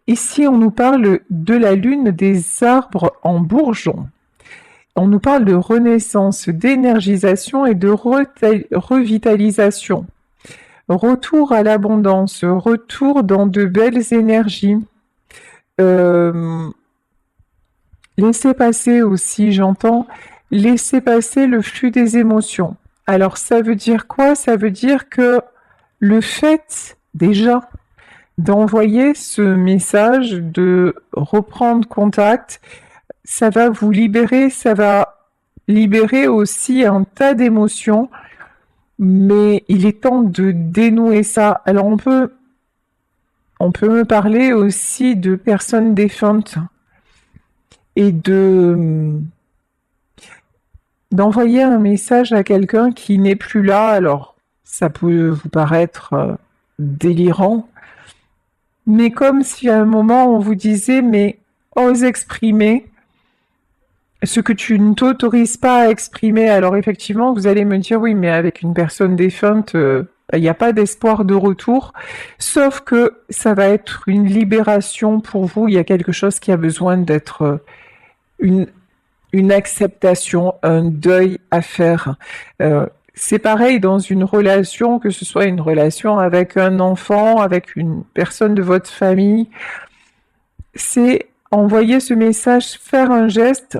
Ici, on nous parle de la lune des arbres en bourgeon. On nous parle de renaissance, d'énergisation et de revitalisation. Retour à l'abondance, retour dans de belles énergies. Laissez passer aussi, j'entends, laissez passer le flux des émotions. Alors ça veut dire quoi? Ça veut dire que le fait déjà d'envoyer ce message, de reprendre contact, ça va vous libérer, ça va libérer aussi un tas d'émotions, mais il est temps de dénouer ça. Alors on peut me parler aussi de personnes défuntes et d'envoyer un message à quelqu'un qui n'est plus là. Alors ça peut vous paraître délirant, mais comme si à un moment on vous disait mais ose exprimer ce que tu ne t'autorises pas à exprimer. Alors effectivement, vous allez me dire oui, mais avec une personne défunte, il n'y a pas d'espoir de retour, sauf que ça va être une libération pour vous. Il y a quelque chose qui a besoin d'être une acceptation, un deuil à faire. C'est pareil dans une relation, que ce soit une relation avec un enfant, avec une personne de votre famille, c'est envoyer ce message, faire un geste,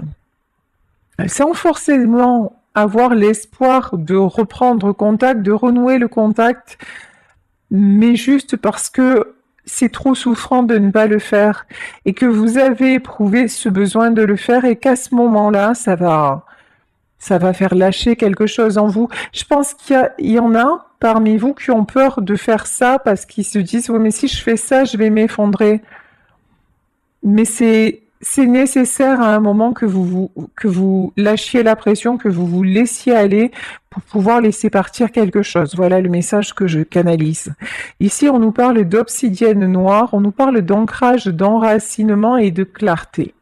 sans forcément avoir l'espoir de reprendre contact, de renouer le contact, mais juste parce que c'est trop souffrant de ne pas le faire et que vous avez éprouvé ce besoin de le faire et qu'à ce moment-là, ça va faire lâcher quelque chose en vous. Je pense qu'il y en a parmi vous qui ont peur de faire ça parce qu'ils se disent « Oui, mais si je fais ça, je vais m'effondrer. » Mais c'est nécessaire à un moment que vous lâchiez la pression, que vous vous laissiez aller pour pouvoir laisser partir quelque chose. Voilà le message que je canalise. Ici, on nous parle d'obsidienne noire, on nous parle d'ancrage, d'enracinement et de clarté.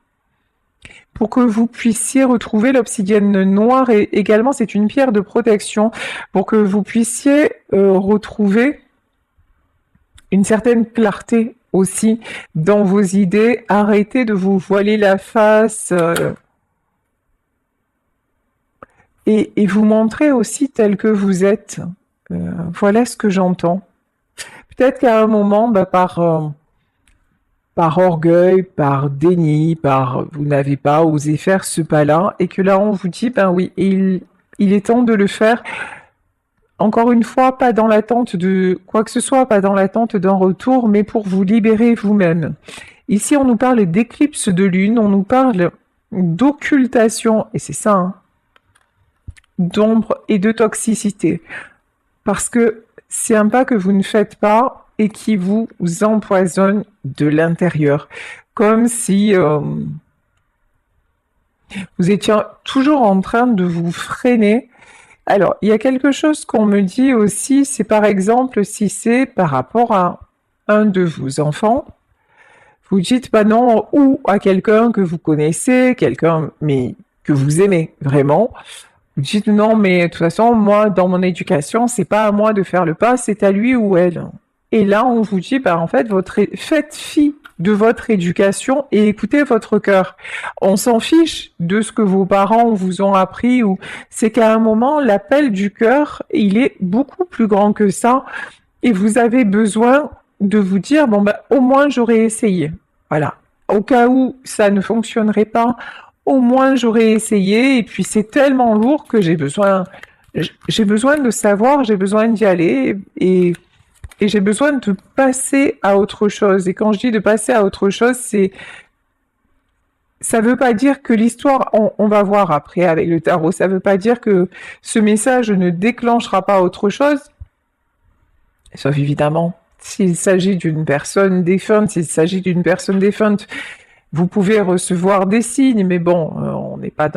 Pour que vous puissiez retrouver l'obsidienne noire, et également c'est une pierre de protection, pour que vous puissiez retrouver une certaine clarté aussi dans vos idées. Arrêtez de vous voiler la face et vous montrer aussi tel que vous êtes. Voilà ce que j'entends. Peut-être qu'à un moment, par orgueil, par déni, vous n'avez pas osé faire ce pas-là, et que là on vous dit, ben oui, il est temps de le faire. Encore une fois, pas dans l'attente de quoi que ce soit, pas dans l'attente d'un retour, mais pour vous libérer vous-même. Ici, on nous parle d'éclipse de lune, on nous parle d'occultation, et c'est ça, hein, d'ombre et de toxicité. Parce que c'est un pas que vous ne faites pas et qui vous empoisonne de l'intérieur. Comme si vous étiez toujours en train de vous freiner. Alors, il y a quelque chose qu'on me dit aussi, c'est par exemple si c'est par rapport à un de vos enfants, vous dites bah non, ou à quelqu'un que vous connaissez, quelqu'un mais que vous aimez vraiment, vous dites non mais de toute façon moi dans mon éducation c'est pas à moi de faire le pas, c'est à lui ou elle. Et là on vous dit bah en fait faites fi de votre éducation et écoutez votre cœur. On s'en fiche de ce que vos parents vous ont appris, ou c'est qu'à un moment l'appel du cœur il est beaucoup plus grand que ça et vous avez besoin de vous dire bon bah au moins j'aurais essayé. Voilà. Au cas où ça ne fonctionnerait pas, au moins j'aurais essayé, et puis c'est tellement lourd que j'ai besoin de savoir, j'ai besoin d'y aller et j'ai besoin de passer à autre chose. Et quand je dis de passer à autre chose, ça veut pas dire que l'histoire, on va voir après avec le tarot, ça veut pas dire que ce message ne déclenchera pas autre chose, sauf évidemment s'il s'agit d'une personne défunte, vous pouvez recevoir des signes, mais bon, on n'est pas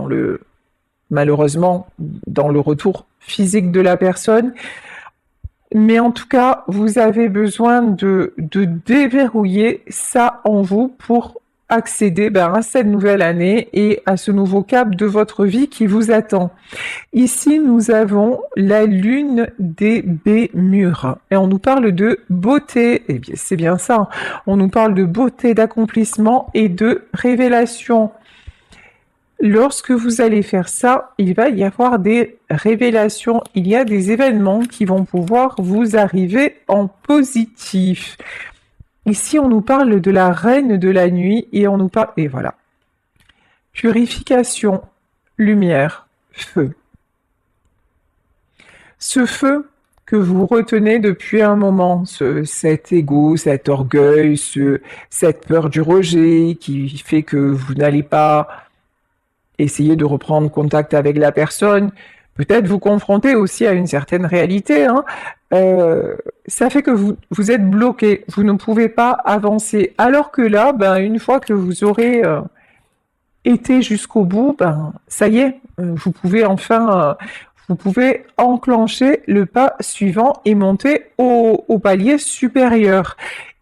malheureusement, dans le retour physique de la personne. Mais en tout cas, vous avez besoin de déverrouiller ça en vous pour accéder à cette nouvelle année et à ce nouveau cap de votre vie qui vous attend. Ici, nous avons la lune des Bémurs et on nous parle de beauté. Eh bien, c'est bien ça. On nous parle de beauté, d'accomplissement et de révélation. Lorsque vous allez faire ça, il va y avoir des révélations, il y a des événements qui vont pouvoir vous arriver en positif. Ici, on nous parle de la reine de la nuit et on nous parle... Et voilà. Purification, lumière, feu. Ce feu que vous retenez depuis un moment, cet ego, cet orgueil, cette peur du rejet qui fait que vous n'allez pas essayer de reprendre contact avec la personne, peut-être vous confronter aussi à une certaine réalité, ça fait que vous êtes bloqué, vous ne pouvez pas avancer. Alors que là, une fois que vous aurez été jusqu'au bout, ça y est, vous pouvez enfin, vous pouvez enclencher le pas suivant et monter au palier supérieur.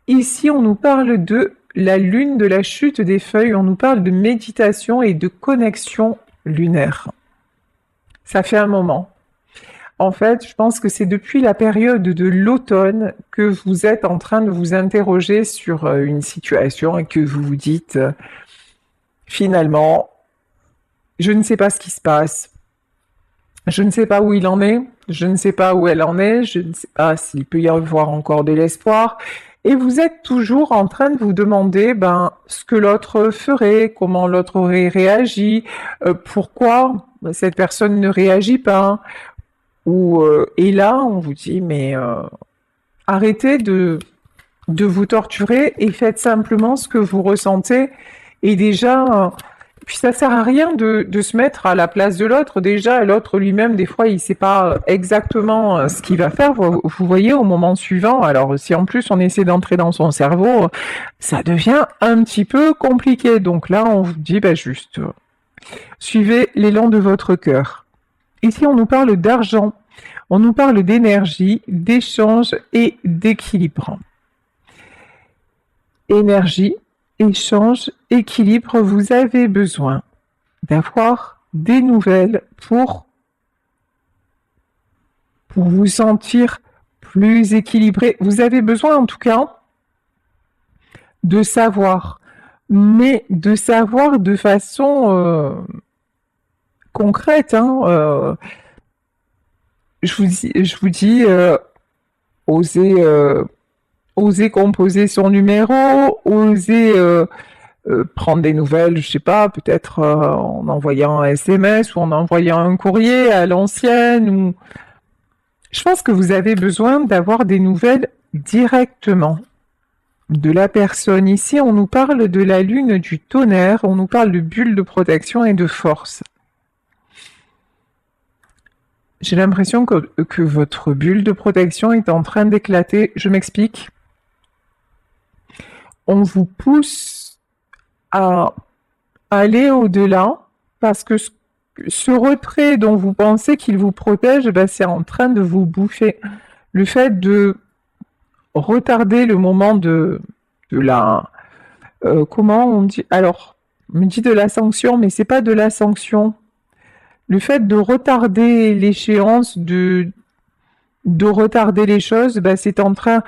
Ici, on nous parle de la lune de la chute des feuilles, on nous parle de méditation et de connexion lunaire. Ça fait un moment. En fait, je pense que c'est depuis la période de l'automne que vous êtes en train de vous interroger sur une situation et que vous vous dites finalement, je ne sais pas ce qui se passe, je ne sais pas où il en est, je ne sais pas où elle en est, je ne sais pas s'il peut y avoir encore de l'espoir. Et vous êtes toujours en train de vous demander ce que l'autre ferait, comment l'autre aurait réagi, pourquoi cette personne ne réagit pas. Et là, on vous dit, mais arrêtez de vous torturer et faites simplement ce que vous ressentez. Et déjà, puis ça sert à rien de se mettre à la place de l'autre. Déjà, l'autre lui-même, des fois, il ne sait pas exactement ce qu'il va faire. Vous voyez, au moment suivant, alors si en plus on essaie d'entrer dans son cerveau, ça devient un petit peu compliqué. Donc là, on vous dit, juste, suivez l'élan de votre cœur. Ici, on nous parle d'argent, on nous parle d'énergie, d'échange et d'équilibre. Énergie, échange, équilibre, vous avez besoin d'avoir des nouvelles pour vous sentir plus équilibré. Vous avez besoin en tout cas de savoir, mais de savoir de façon concrète. Je vous dis oser composer son numéro, oser prendre des nouvelles, je sais pas, peut-être en envoyant un SMS ou en envoyant un courrier à l'ancienne. Ou... Je pense que vous avez besoin d'avoir des nouvelles directement de la personne. Ici, on nous parle de la lune du tonnerre, on nous parle de bulle de protection et de force. J'ai l'impression que votre bulle de protection est en train d'éclater. Je m'explique. On vous pousse à aller au-delà parce que ce retrait dont vous pensez qu'il vous protège, c'est en train de vous bouffer. Le fait de retarder le moment de la... comment on dit? Alors, on me dit de la sanction, mais c'est pas de la sanction. Le fait de retarder l'échéance, de retarder les choses, c'est en train...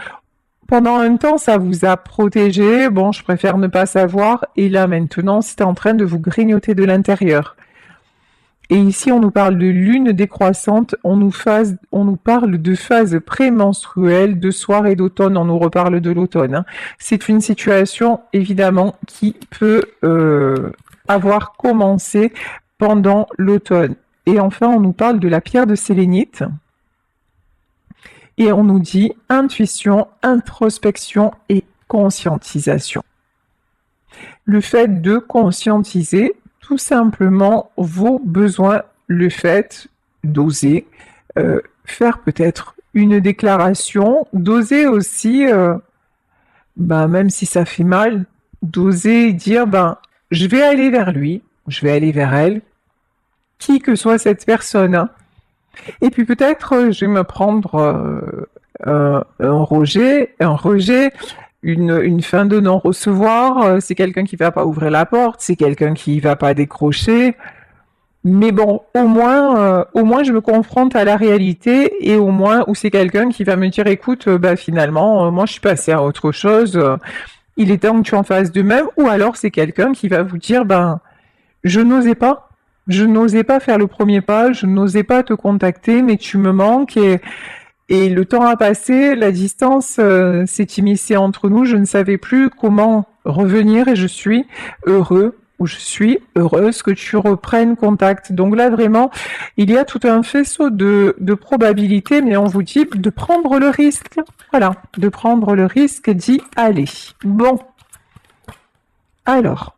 Pendant un temps, ça vous a protégé. Bon, je préfère ne pas savoir. Et là, maintenant, c'est en train de vous grignoter de l'intérieur. Et ici, on nous parle de lune décroissante. On nous parle de phase prémenstruelle, de soir et d'automne. On nous reparle de l'automne. C'est une situation, évidemment, qui peut avoir commencé pendant l'automne. Et enfin, on nous parle de la pierre de sélénite. Et on nous dit intuition, introspection et conscientisation. Le fait de conscientiser tout simplement vos besoins, le fait d'oser faire peut-être une déclaration, d'oser aussi, même si ça fait mal, d'oser dire, je vais aller vers lui, je vais aller vers elle, qui que soit cette personne. Et puis peut-être je vais me prendre un rejet, une fin de non-recevoir, c'est quelqu'un qui va pas ouvrir la porte, c'est quelqu'un qui va pas décrocher. Mais bon, au moins je me confronte à la réalité et au moins où c'est quelqu'un qui va me dire, écoute, bah finalement, moi je suis passée à autre chose, il est temps que tu en fasses de même. Ou alors c'est quelqu'un qui va vous dire, ben, je n'osais pas. Je n'osais pas faire le premier pas, je n'osais pas te contacter, mais tu me manques et le temps a passé, la distance s'est immiscée entre nous, je ne savais plus comment revenir et je suis heureux ou je suis heureuse que tu reprennes contact. Donc là vraiment, il y a tout un faisceau de probabilités, mais on vous dit de prendre le risque. Voilà, de prendre le risque d'y aller. Bon, alors,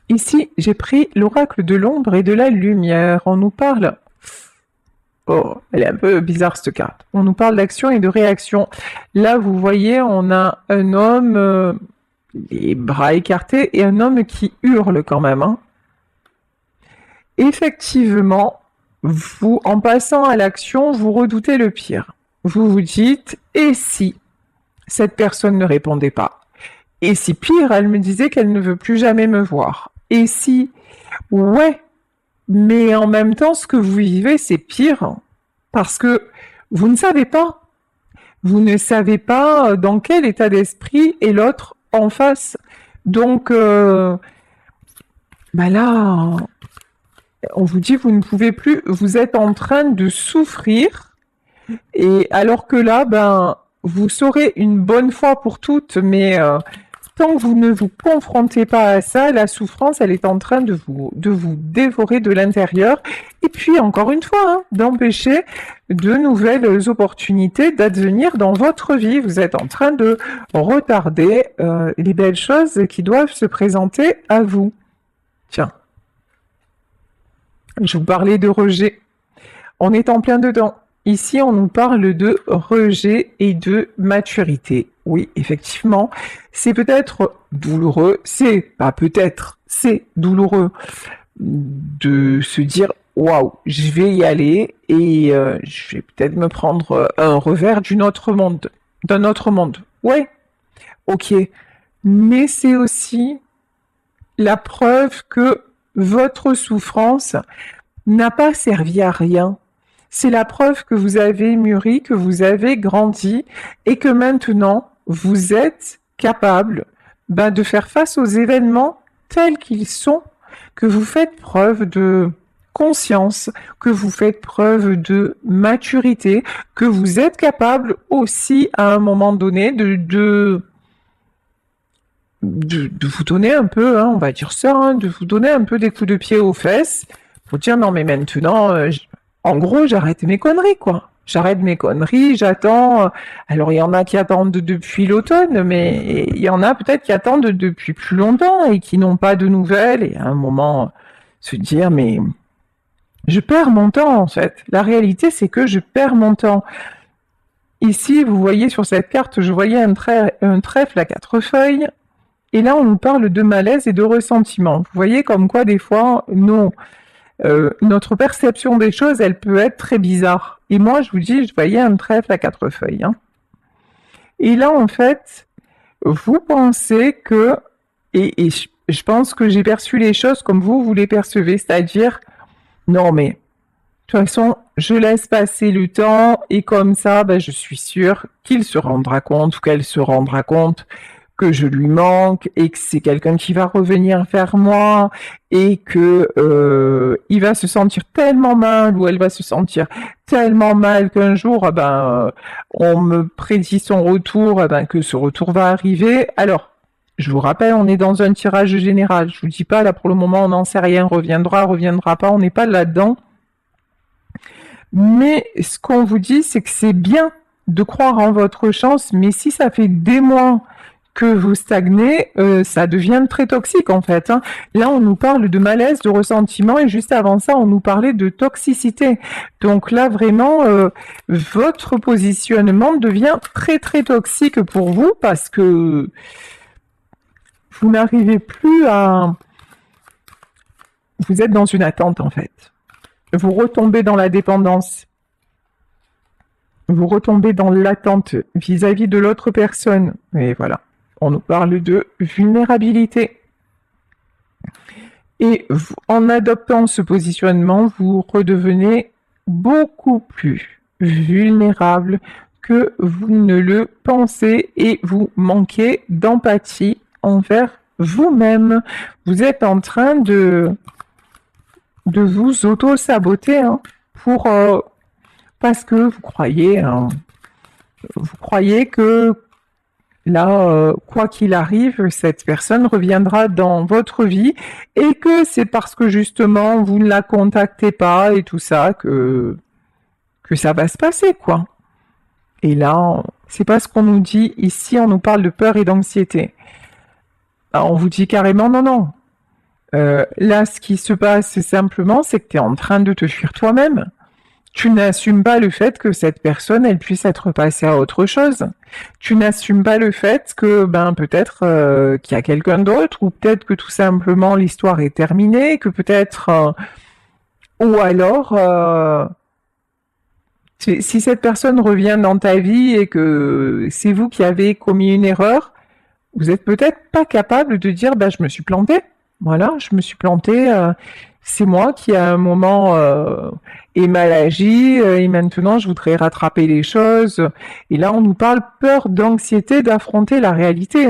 ici j'ai pris l'oracle de l'ombre et de la lumière. On nous parle... Oh, elle est un peu bizarre cette carte. On nous parle d'action et de réaction. Là, vous voyez, on a un homme, les bras écartés, et un homme qui hurle quand même. Hein. Effectivement, vous, en passant à l'action, vous redoutez le pire. Vous vous dites, et si cette personne ne répondait pas? Et si pire, elle me disait qu'elle ne veut plus jamais me voir? Et si, ouais, mais en même temps, ce que vous vivez, c'est pire, parce que vous ne savez pas. Vous ne savez pas dans quel état d'esprit est l'autre en face. Donc, bah là, on vous dit, vous ne pouvez plus, vous êtes en train de souffrir, et alors que là, ben, vous saurez une bonne fois pour toutes, mais tant que vous ne vous confrontez pas à ça, la souffrance, elle est en train de vous dévorer de l'intérieur. Et puis, encore une fois, hein, d'empêcher de nouvelles opportunités d'advenir dans votre vie. Vous êtes en train de retarder les belles choses qui doivent se présenter à vous. Tiens, je vous parlais de rejet. On est en plein dedans. Ici, on nous parle de rejet et de maturité. Oui, effectivement, c'est peut-être douloureux, c'est pas peut-être, c'est douloureux de se dire waouh, je vais y aller et je vais peut-être me prendre un revers d'un autre monde. Ouais, ok, mais c'est aussi la preuve que votre souffrance n'a pas servi à rien. C'est la preuve que vous avez mûri, que vous avez grandi et que maintenant, vous êtes capable de faire face aux événements tels qu'ils sont, que vous faites preuve de conscience, que vous faites preuve de maturité, que vous êtes capable aussi à un moment donné de vous donner un peu, hein, on va dire ça, hein, de vous donner un peu des coups de pied aux fesses pour dire non mais maintenant... En gros, j'arrête mes conneries, quoi. J'arrête mes conneries, j'attends. Alors, il y en a qui attendent depuis l'automne, mais il y en a peut-être qui attendent depuis plus longtemps et qui n'ont pas de nouvelles. Et à un moment, se dire, mais je perds mon temps, en fait. La réalité, c'est que je perds mon temps. Ici, vous voyez sur cette carte, je voyais un trèfle à 4 feuilles. Et là, on nous parle de malaise et de ressentiment. Vous voyez comme quoi, des fois, non. Notre perception des choses, elle peut être très bizarre. Et moi, je vous dis, je voyais un trèfle à 4 feuilles. Hein. Et là, en fait, vous pensez que, et je pense que j'ai perçu les choses comme vous les percevez, c'est-à-dire, non mais, de toute façon, je laisse passer le temps, et comme ça, je suis sûre qu'il se rendra compte, ou qu'elle se rendra compte, que je lui manque et que c'est quelqu'un qui va revenir vers moi et que il va se sentir tellement mal ou elle va se sentir tellement mal qu'un jour on me prédit son retour, que ce retour va arriver. Alors, je vous rappelle, on est dans un tirage général. Je vous dis pas là pour le moment, on n'en sait rien, reviendra pas, on n'est pas là-dedans. Mais ce qu'on vous dit, c'est que c'est bien de croire en votre chance, mais si ça fait des mois que vous stagnez, ça devient très toxique en fait. Hein. Là, on nous parle de malaise, de ressentiment, et juste avant ça, on nous parlait de toxicité. Donc là, vraiment, votre positionnement devient très très toxique pour vous parce que vous n'arrivez plus à... Vous êtes dans une attente en fait. Vous retombez dans la dépendance. vous retombez dans l'attente vis-à-vis de l'autre personne. Et voilà, on nous parle de vulnérabilité. Et en adoptant ce positionnement, vous redevenez beaucoup plus vulnérable que vous ne le pensez et vous manquez d'empathie envers vous-même. Vous êtes en train de vous auto-saboter parce que vous croyez que là, quoi qu'il arrive, cette personne reviendra dans votre vie et que c'est parce que justement vous ne la contactez pas et tout ça que ça va se passer, quoi. Et là, c'est pas ce qu'on nous dit ici, on nous parle de peur et d'anxiété. On vous dit carrément non. Là, ce qui se passe simplement, c'est que tu es en train de te fuir toi-même. Tu n'assumes pas le fait que cette personne, elle puisse être passée à autre chose. Tu n'assumes pas le fait que, peut-être qu'il y a quelqu'un d'autre, ou peut-être que tout simplement l'histoire est terminée, que peut-être, ou alors, si cette personne revient dans ta vie et que c'est vous qui avez commis une erreur, vous êtes peut-être pas capable de dire, je me suis planté. Voilà, je me suis plantée. C'est moi qui à un moment ai mal agi et maintenant je voudrais rattraper les choses. Et là, on nous parle peur, d'anxiété d'affronter la réalité.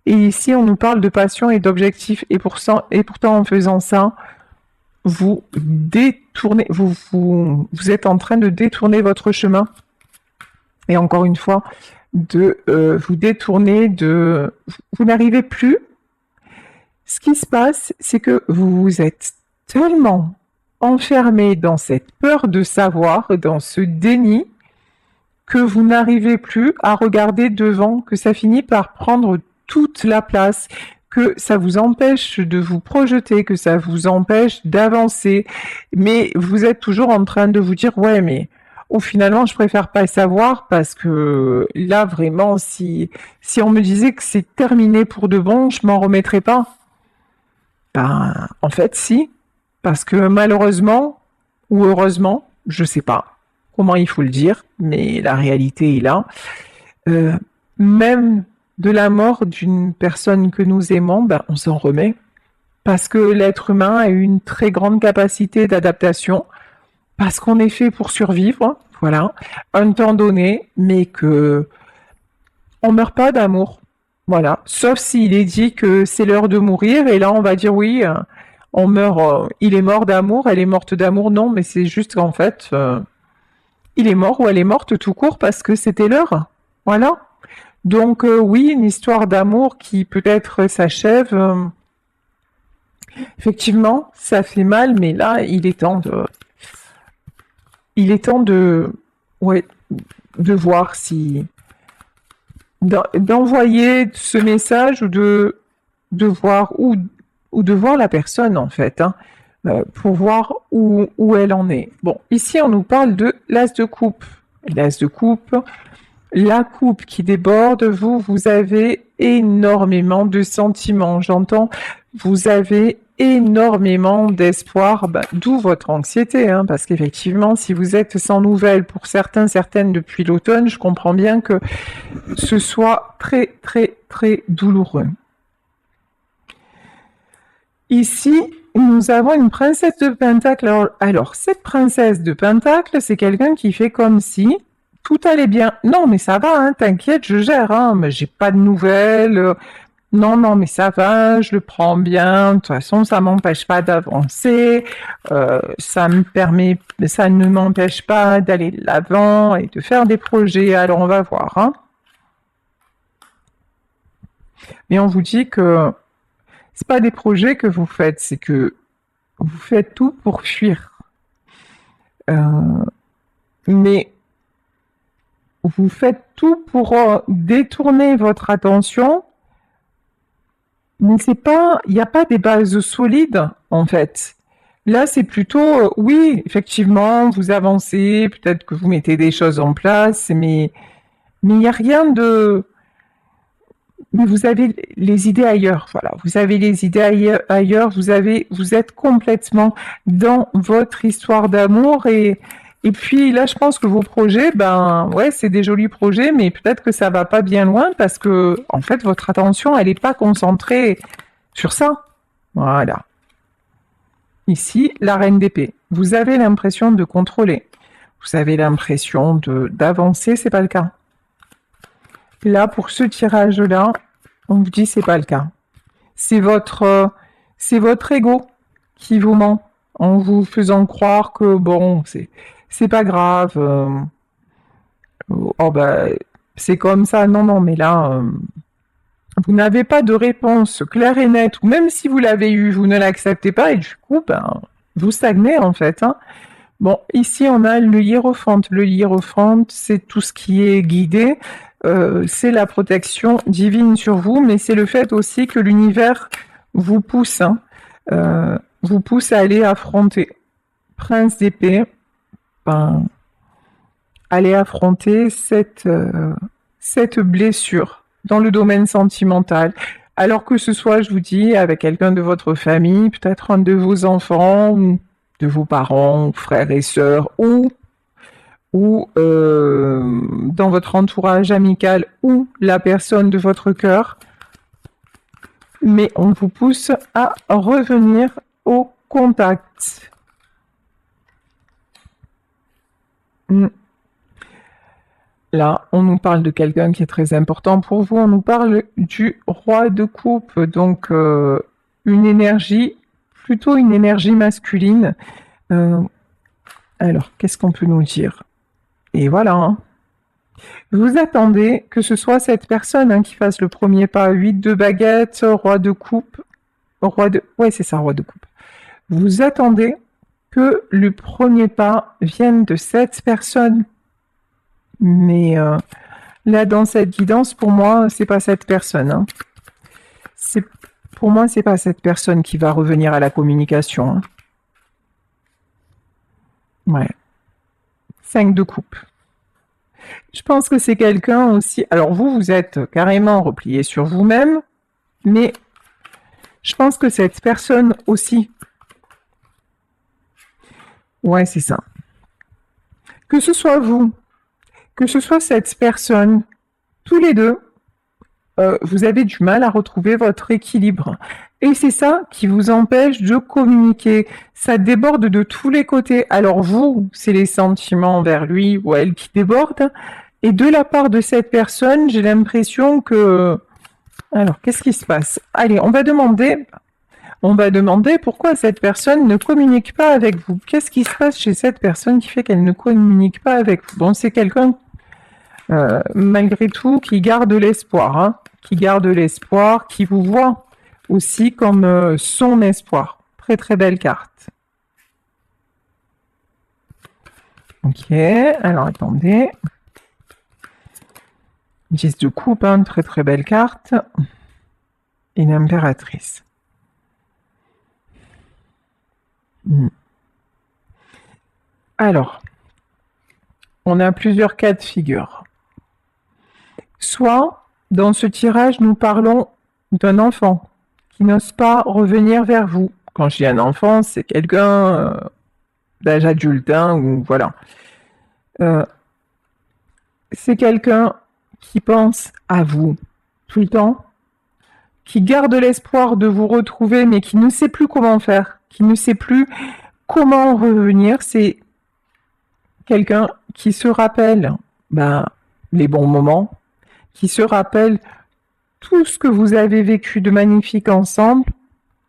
Et ici, on nous parle de passion et d'objectif. Et pourtant, en faisant ça, vous détournez, vous êtes en train de détourner votre chemin. Et encore une fois, de vous détourner vous n'arrivez plus. Ce qui se passe, c'est que vous vous êtes tellement enfermé dans cette peur de savoir, dans ce déni, que vous n'arrivez plus à regarder devant, que ça finit par prendre toute la place, que ça vous empêche de vous projeter, que ça vous empêche d'avancer, mais vous êtes toujours en train de vous dire « ouais, mais finalement, je préfère pas savoir parce que là, vraiment, si on me disait que c'est terminé pour de bon, je m'en remettrais pas. » En fait, si, parce que malheureusement, ou heureusement, je sais pas comment il faut le dire, mais la réalité est là. Même de la mort d'une personne que nous aimons, on s'en remet, parce que l'être humain a une très grande capacité d'adaptation, parce qu'on est fait pour survivre, voilà, un temps donné, mais que on meurt pas d'amour. Voilà, sauf s'il est dit que c'est l'heure de mourir, et là on va dire oui, on meurt, il est mort d'amour, elle est morte d'amour, non, mais c'est juste qu'en fait, il est mort ou elle est morte tout court parce que c'était l'heure, voilà. Donc oui, une histoire d'amour qui peut-être s'achève, effectivement, ça fait mal, mais là, il est temps de voir si d'envoyer ce message ou de voir ou de voir la personne en fait, pour voir où elle en est. Bon, ici on nous parle de l'as de coupe. L'as de coupe, la coupe qui déborde, vous avez énormément de sentiments. J'entends, vous avez énormément d'espoir, d'où votre anxiété, parce qu'effectivement, si vous êtes sans nouvelles pour certaines depuis l'automne, je comprends bien que ce soit très, très, très douloureux. Ici, nous avons une princesse de Pentacle. Alors, cette princesse de Pentacle, c'est quelqu'un qui fait comme si tout allait bien. Non, mais ça va, t'inquiète, je gère, mais j'ai pas de nouvelles. Non, mais ça va, je le prends bien. De toute façon, ça m'empêche pas d'avancer. Ça ne m'empêche pas d'aller de l'avant et de faire des projets. Alors, on va voir. Mais on vous dit que c'est pas des projets que vous faites, c'est que vous faites tout pour fuir. Mais vous faites tout pour détourner votre attention. Mais il n'y a pas des bases solides, en fait. Là, c'est plutôt, oui, effectivement, vous avancez, peut-être que vous mettez des choses en place, mais il n'y a rien de... Mais vous avez les idées ailleurs, voilà. Vous avez les idées ailleurs, vous êtes complètement dans votre histoire d'amour et Et puis là, je pense que vos projets, ben ouais, c'est des jolis projets, mais peut-être que ça va pas bien loin parce que, en fait, votre attention, elle n'est pas concentrée sur ça. Voilà. Ici, la reine d'épée. Vous avez l'impression de contrôler. Vous avez l'impression d'avancer, c'est pas le cas. Là, pour ce tirage-là, on vous dit c'est pas le cas. C'est votre ego qui vous ment en vous faisant croire que bon, c'est pas grave. Oh bah, c'est comme ça. Non, non, mais là, vous n'avez pas de réponse claire et nette, ou même si vous l'avez eu, vous ne l'acceptez pas, et du coup, ben, vous stagnez en fait. Hein. Bon, ici on a le hiérophante. Le hiérophante, c'est tout ce qui est guidé, c'est la protection divine sur vous, mais c'est le fait aussi que l'univers vous pousse, hein, vous pousse à aller affronter. Prince d'épée, ben, aller affronter cette blessure dans le domaine sentimental. Alors que ce soit, je vous dis, avec quelqu'un de votre famille, peut-être un de vos enfants, ou de vos parents, frères et sœurs, ou dans votre entourage amical, ou la personne de votre cœur. Mais on vous pousse à revenir au contact. Là, on nous parle de quelqu'un qui est très important pour vous. On nous parle du roi de coupe, donc une énergie, plutôt une énergie masculine. Alors, qu'est-ce qu'on peut nous dire? Et voilà. Hein. Vous attendez que ce soit cette personne hein, qui fasse le premier pas. 8 de baguette, roi de coupe, ouais, c'est ça, roi de coupe. Vous attendez que le premier pas vienne de cette personne. Mais là, dans cette guidance, pour moi, c'est pas cette personne. Hein. Pour moi, c'est pas cette personne qui va revenir à la communication. Hein. Ouais. 5 de coupe. Je pense que c'est quelqu'un aussi. Alors vous êtes carrément replié sur vous-même, mais je pense que cette personne aussi. Ouais, c'est ça. Que ce soit vous, que ce soit cette personne, tous les deux, vous avez du mal à retrouver votre équilibre. Et c'est ça qui vous empêche de communiquer. Ça déborde de tous les côtés. Alors vous, c'est les sentiments envers lui ou elle qui débordent. Et de la part de cette personne, j'ai l'impression que... Alors, qu'est-ce qui se passe? Allez, on va demander pourquoi cette personne ne communique pas avec vous. Qu'est-ce qui se passe chez cette personne qui fait qu'elle ne communique pas avec vous? Bon, c'est quelqu'un, malgré tout, qui garde l'espoir, hein, qui vous voit aussi comme son espoir. Très très belle carte. Ok, alors attendez. 10 de coupe, hein, très très belle carte. Et l'impératrice. Alors, on a plusieurs cas de figure. Soit, dans ce tirage, nous parlons d'un enfant qui n'ose pas revenir vers vous. Quand je dis un enfant, c'est quelqu'un d'âge adulte, hein, ou voilà. C'est quelqu'un qui pense à vous tout le temps, qui garde l'espoir de vous retrouver, mais qui ne sait plus comment faire, qui ne sait plus comment revenir. C'est quelqu'un qui se rappelle les bons moments, qui se rappelle tout ce que vous avez vécu de magnifique ensemble.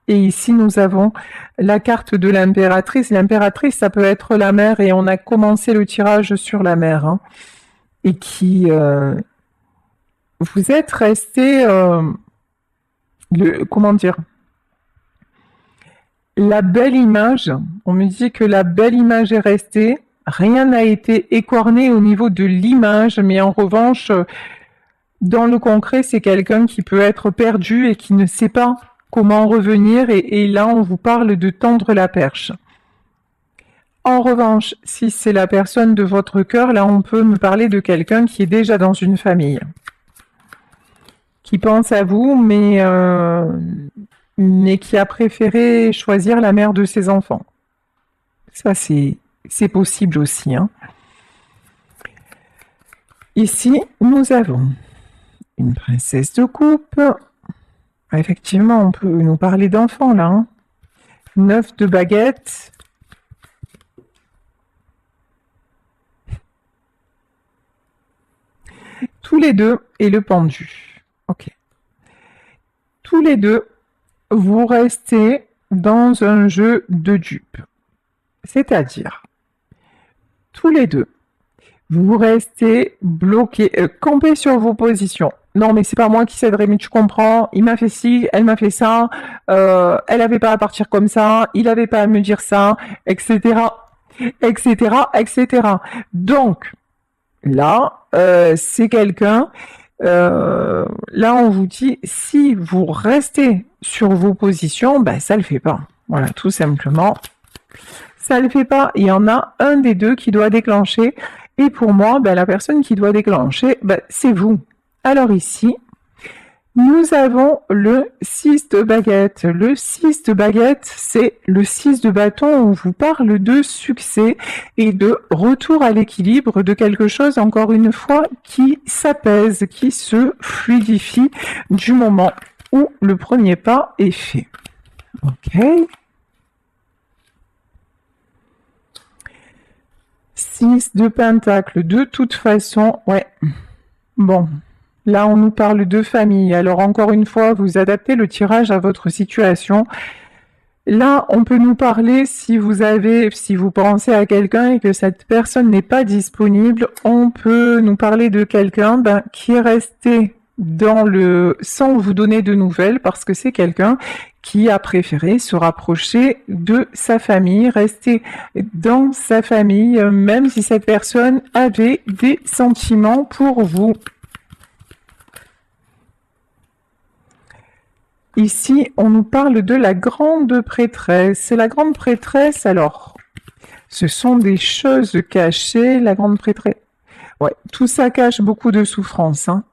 Et ici, nous avons la carte de l'impératrice. L'impératrice, ça peut être la mère, et on a commencé le tirage sur la mère. Hein, et qui... vous êtes resté... comment dire? La belle image, on me dit que la belle image est restée. Rien n'a été écorné au niveau de l'image, mais en revanche, dans le concret, c'est quelqu'un qui peut être perdu et qui ne sait pas comment revenir, et là, on vous parle de tendre la perche. En revanche, si c'est la personne de votre cœur, là, on peut me parler de quelqu'un qui est déjà dans une famille, qui pense à vous, mais qui a préféré choisir la mère de ses enfants. Ça, c'est c'est possible aussi, hein. Ici, nous avons une princesse de coupe. Effectivement, on peut nous parler d'enfants, là, hein. 9 de baguettes. Tous les deux, et le pendu. Ok. Tous les deux, vous restez dans un jeu de dupes. C'est-à-dire, tous les deux, vous restez bloqués, campés sur vos positions. Non, mais c'est pas moi qui céderai, mais tu comprends, il m'a fait ci, elle m'a fait ça, elle avait pas à partir comme ça, il avait pas à me dire ça, etc., etc., etc. Donc, là, c'est quelqu'un, là, on vous dit, si vous restez sur vos positions, ben, ça le fait pas. Voilà, tout simplement. Ça le fait pas. Il y en a un des deux qui doit déclencher. Et pour moi, ben, la personne qui doit déclencher, ben, c'est vous. Alors ici, nous avons le 6 de baguette. Le 6 de baguette, c'est le 6 de bâton. On vous parle de succès et de retour à l'équilibre de quelque chose, encore une fois, qui s'apaise, qui se fluidifie du moment où le premier pas est fait. Ok. 6 de pentacle, de toute façon, ouais. Bon, là on nous parle de famille. Alors encore une fois, vous adaptez le tirage à votre situation. Là, on peut nous parler si vous pensez à quelqu'un et que cette personne n'est pas disponible, on peut nous parler de quelqu'un qui est resté sans vous donner de nouvelles parce que c'est quelqu'un qui a préféré se rapprocher de sa famille, rester dans sa famille, même si cette personne avait des sentiments pour vous. Ici, on nous parle de la grande prêtresse. La grande prêtresse, alors, ce sont des choses cachées, la grande prêtresse. Ouais, tout ça cache beaucoup de souffrance, hein.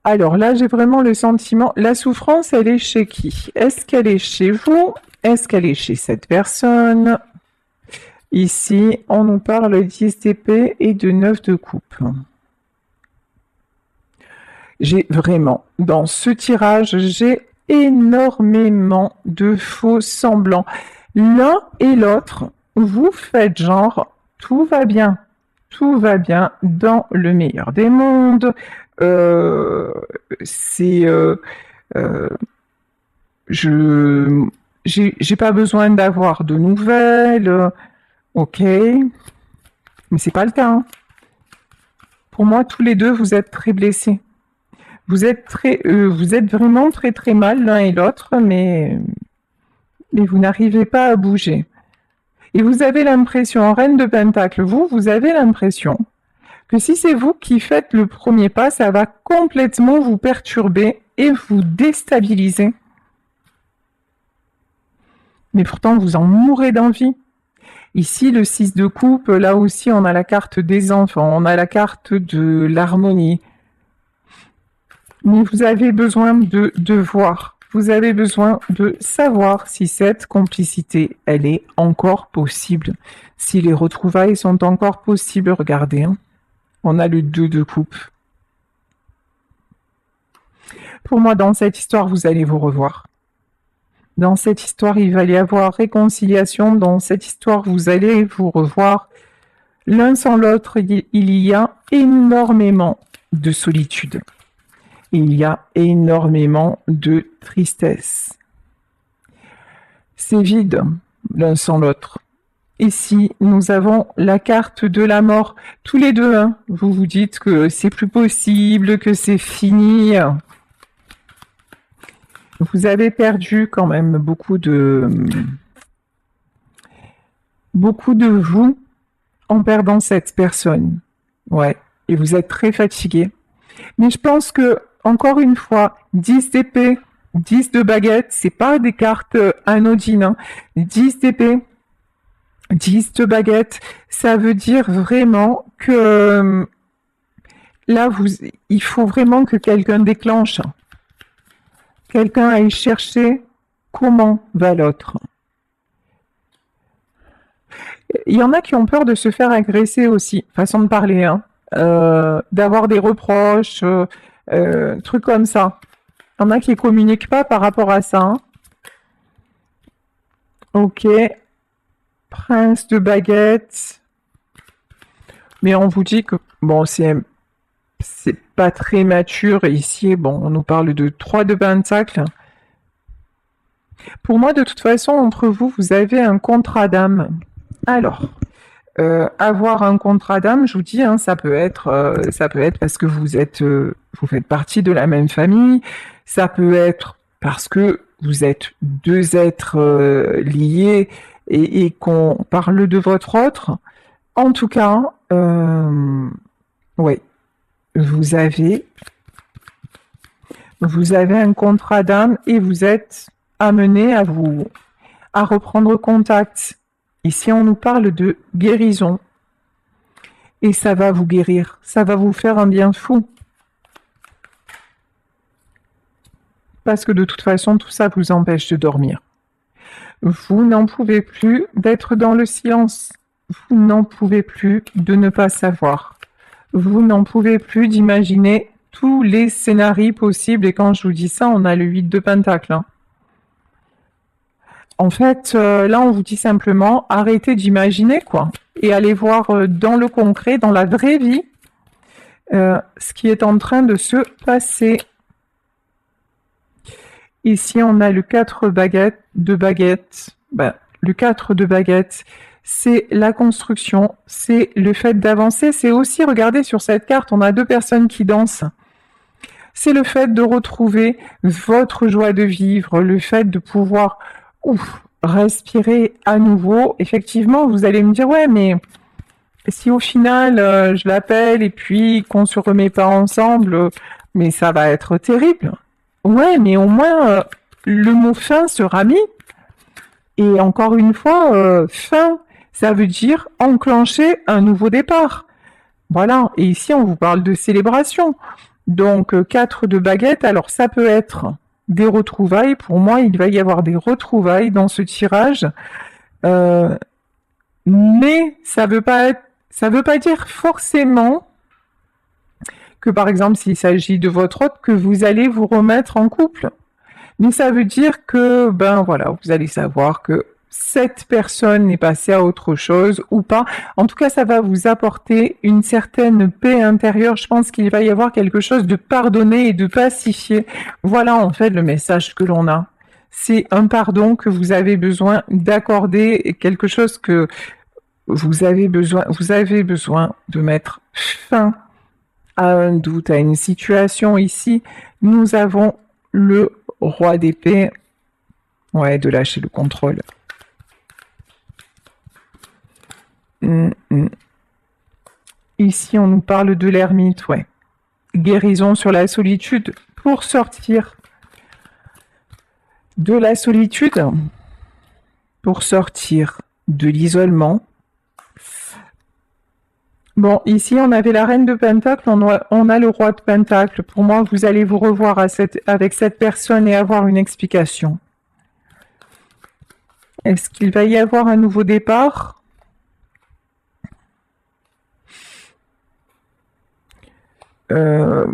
Alors là, j'ai vraiment le sentiment, la souffrance, elle est chez qui? Est-ce qu'elle est chez vous? Est-ce qu'elle est chez cette personne? Ici, on nous parle 10 d'épée et de 9 de coupe. J'ai vraiment, dans ce tirage, j'ai énormément de faux semblants. L'un et l'autre, vous faites genre, tout va bien dans le meilleur des mondes. J'ai pas besoin d'avoir de nouvelles. Ok, mais c'est pas le cas, hein. Pour moi, tous les deux, vous êtes très blessés. Vous êtes vraiment très très mal l'un et l'autre, mais vous n'arrivez pas à bouger. Et vous avez l'impression, Reine de Pentacle, vous avez l'impression que si c'est vous qui faites le premier pas, ça va complètement vous perturber et vous déstabiliser. Mais pourtant, vous en mourrez d'envie. Ici, le 6 de coupe, là aussi, on a la carte des enfants, on a la carte de l'harmonie. Mais vous avez besoin de voir, vous avez besoin de savoir si cette complicité, elle est encore possible, si les retrouvailles sont encore possibles. Regardez, hein. On a le 2 de coupe. Pour moi, dans cette histoire, vous allez vous revoir. Dans cette histoire, il va y avoir réconciliation. Dans cette histoire, vous allez vous revoir. L'un sans l'autre, il y a énormément de solitude. Il y a énormément de tristesse. C'est vide, l'un sans l'autre. Ici, nous avons la carte de la mort. Tous les deux, hein, vous vous dites que c'est plus possible, que c'est fini. Vous avez perdu quand même beaucoup de vous en perdant cette personne. Ouais, et vous êtes très fatigué. Mais je pense que, encore une fois, 10 d'épée, 10 de baguette, c'est pas des cartes anodines, hein. 10 d'épée, 10 de baguette, ça veut dire vraiment que là, il faut vraiment que quelqu'un déclenche. Quelqu'un aille chercher comment va l'autre. Il y en a qui ont peur de se faire agresser aussi, façon de parler, hein. D'avoir des reproches, trucs comme ça. Il y en a qui communiquent pas par rapport à ça, hein. Ok, prince de baguette. Mais on vous dit que, bon, c'est pas très mature ici. Bon, on nous parle de 3 de pentacles. Pour moi, de toute façon, entre vous, vous avez un contrat d'âme. Alors, avoir un contrat d'âme, je vous dis, hein, ça peut être parce que vous faites partie de la même famille. Ça peut être parce que vous êtes deux êtres liés et qu'on parle de votre autre. En tout cas, ouais, vous avez un contrat d'âme et vous êtes amené à reprendre contact. Ici, on nous parle de guérison. Et ça va vous guérir. Ça va vous faire un bien fou. Parce que de toute façon, tout ça vous empêche de dormir. Vous n'en pouvez plus d'être dans le silence. Vous n'en pouvez plus de ne pas savoir. Vous n'en pouvez plus d'imaginer tous les scénarios possibles. Et quand je vous dis ça, on a le 8 de Pentacle, hein. En fait, là, on vous dit simplement, arrêtez d'imaginer, quoi. Et allez voir dans le concret, dans la vraie vie, ce qui est en train de se passer. Ici, on a le 4 de baguettes. Ben, le 4 de baguettes, c'est la construction, c'est le fait d'avancer. C'est aussi, regardez sur cette carte, on a 2 personnes qui dansent. C'est le fait de retrouver votre joie de vivre, le fait de pouvoir respirer à nouveau. Effectivement, vous allez me dire, ouais, mais si au final, je l'appelle et puis qu'on se remet pas ensemble, mais ça va être terrible. Ouais, mais au moins, le mot fin sera mis. Et encore une fois, fin, ça veut dire enclencher un nouveau départ. Voilà. Et ici, on vous parle de célébration. Donc, 4 de baguettes, alors ça peut être des retrouvailles. Pour moi, il va y avoir des retrouvailles dans ce tirage. Mais ça veut pas dire forcément que, par exemple, s'il s'agit de votre autre, que vous allez vous remettre en couple. Mais ça veut dire que, ben voilà, vous allez savoir que cette personne est passée à autre chose ou pas. En tout cas, ça va vous apporter une certaine paix intérieure. Je pense qu'il va y avoir quelque chose de pardonné et de pacifié. Voilà, en fait, le message que l'on a. C'est un pardon que vous avez besoin d'accorder et quelque chose que vous avez besoin de mettre fin à un doute, à une situation. Ici, nous avons le roi d'épée. Ouais, de lâcher le contrôle. Ici, on nous parle de l'ermite, ouais. Guérison sur la solitude pour sortir de la solitude, pour sortir de l'isolement. Bon, ici, on avait la reine de Pentacle, on a le roi de Pentacle. Pour moi, vous allez vous revoir avec cette personne et avoir une explication. Est-ce qu'il va y avoir un nouveau départ ? Euh,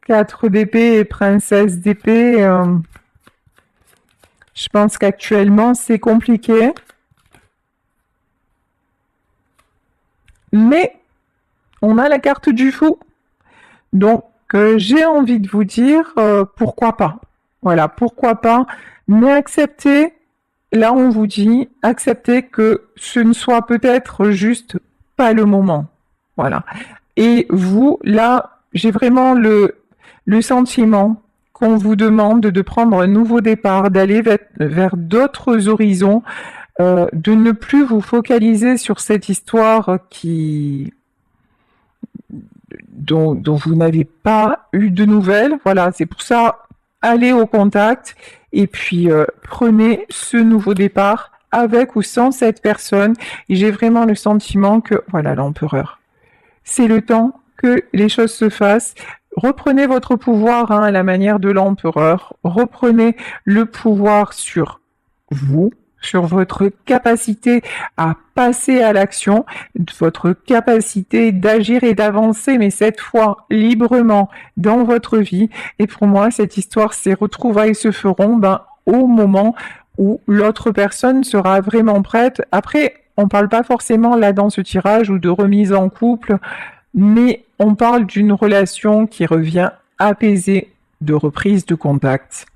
4 d'épée et princesse d'épée. Je pense qu'actuellement, c'est compliqué. Mais on a la carte du fou. Donc, j'ai envie de vous dire, pourquoi pas. Voilà, pourquoi pas. Mais acceptez, là on vous dit, acceptez que ce ne soit peut-être juste pas le moment. Voilà. Et vous, là, j'ai vraiment le sentiment qu'on vous demande de prendre un nouveau départ, d'aller vers d'autres horizons, de ne plus vous focaliser sur cette histoire dont vous n'avez pas eu de nouvelles. Voilà, c'est pour ça, allez au contact et puis prenez ce nouveau départ avec ou sans cette personne. Et j'ai vraiment le sentiment que, voilà, l'empereur, c'est le temps que les choses se fassent. Reprenez votre pouvoir à la manière de l'empereur. Reprenez le pouvoir sur vous. sur votre capacité à passer à l'action, votre capacité d'agir et d'avancer, mais cette fois librement dans votre vie. Et pour moi, cette histoire, ces retrouvailles se feront au moment où l'autre personne sera vraiment prête. Après, on ne parle pas forcément là dans ce tirage ou de remise en couple, mais on parle d'une relation qui revient apaisée, de reprise de contact.